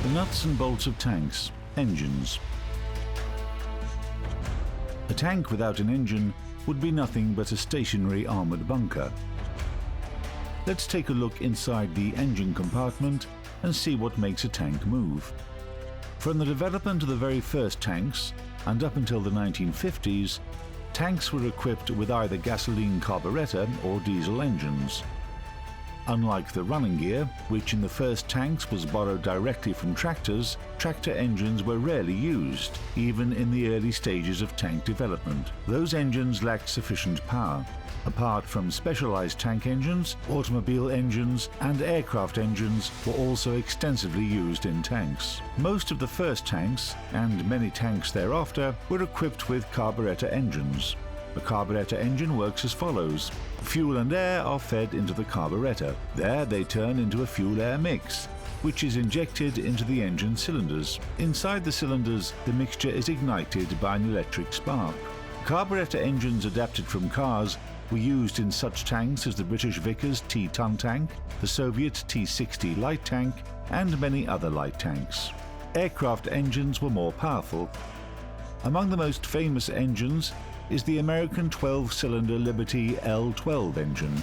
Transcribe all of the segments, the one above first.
The nuts and bolts of tanks, engines. A tank without an engine would be nothing but a stationary armoured bunker. Let's take a look inside the engine compartment and see what makes a tank move. From the development of the very first tanks, and up until the 1950s, tanks were equipped with either gasoline carburetor or diesel engines. Unlike the running gear, which in the first tanks was borrowed directly from tractors, tractor engines were rarely used, even in the early stages of tank development. Those engines lacked sufficient power. Apart from specialized tank engines, automobile engines and aircraft engines were also extensively used in tanks. Most of the first tanks, and many tanks thereafter, were equipped with carburetor engines. A carburetor engine works as follows. Fuel and air are fed into the carburetor. There they turn into a fuel-air mix, which is injected into the engine cylinders. Inside the cylinders, the mixture is ignited by an electric spark. Carburetor engines adapted from cars were used in such tanks as the British Vickers T-ton tank, the Soviet T-60 light tank, and many other light tanks. Aircraft engines were more powerful. Among the most famous engines is the American 12-cylinder Liberty L-12 engine,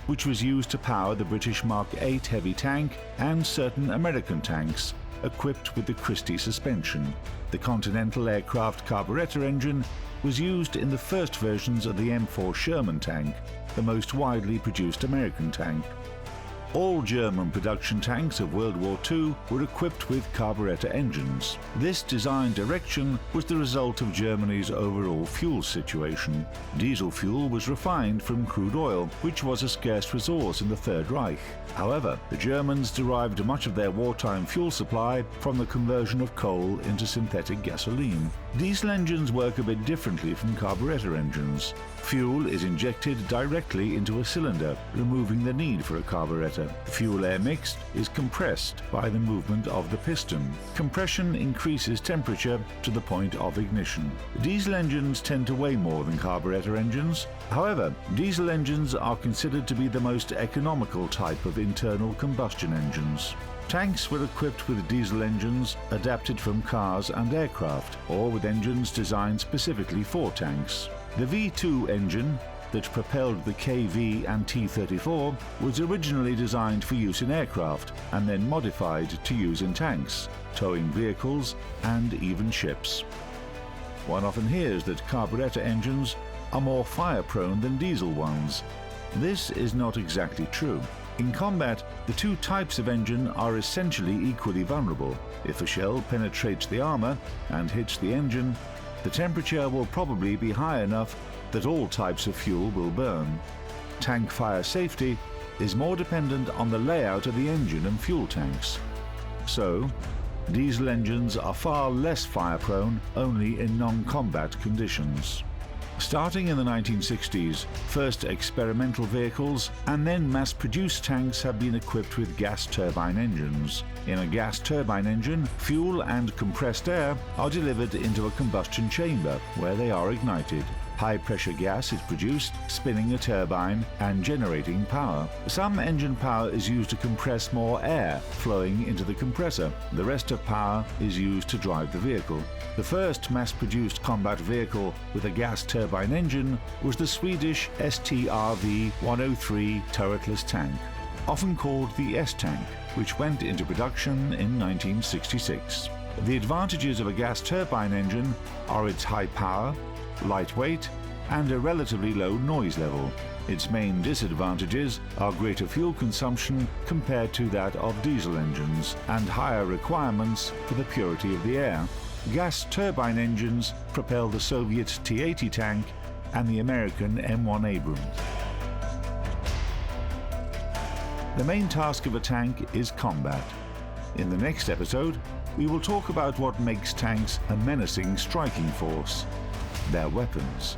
which was used to power the British Mark 8 heavy tank and certain American tanks equipped with the Christie suspension. The Continental Aircraft Carburetor engine was used in the first versions of the M4 Sherman tank, the most widely produced American tank. All German production tanks of World War II were equipped with carburetor engines. This design direction was the result of Germany's overall fuel situation. Diesel fuel was refined from crude oil, which was a scarce resource in the Third Reich. However, the Germans derived much of their wartime fuel supply from the conversion of coal into synthetic gasoline. Diesel engines work a bit differently from carburetor engines. Fuel is injected directly into a cylinder, removing the need for a carburetor. The fuel-air mix is compressed by the movement of the piston. Compression increases temperature to the point of ignition. Diesel engines tend to weigh more than carburetor engines. However, diesel engines are considered to be the most economical type of internal combustion engines. Tanks were equipped with diesel engines adapted from cars and aircraft, or with engines designed specifically for tanks. The V2 engine that propelled the KV and T-34 was originally designed for use in aircraft and then modified to use in tanks, towing vehicles and even ships. One often hears that carburetor engines are more fire-prone than diesel ones. This is not exactly true. In combat, the two types of engine are essentially equally vulnerable. If a shell penetrates the armor and hits the engine, the temperature will probably be high enough that all types of fuel will burn. Tank fire safety is more dependent on the layout of the engine and fuel tanks. So, diesel engines are far less fire-prone only in non-combat conditions. Starting in the 1960s, first experimental vehicles and then mass-produced tanks have been equipped with gas turbine engines. In a gas turbine engine, fuel and compressed air are delivered into a combustion chamber where they are ignited. High-pressure gas is produced, spinning a turbine and generating power. Some engine power is used to compress more air flowing into the compressor. The rest of power is used to drive the vehicle. The first mass-produced combat vehicle with a gas turbine engine was the Swedish STRV-103 turretless tank, often called the S-tank, which went into production in 1966. The advantages of a gas turbine engine are its high power, lightweight, and a relatively low noise level. Its main disadvantages are greater fuel consumption compared to that of diesel engines and higher requirements for the purity of the air. Gas turbine engines propel the Soviet T-80 tank and the American M1 Abrams. The main task of a tank is combat. In the next episode, we will talk about what makes tanks a menacing striking force: their weapons.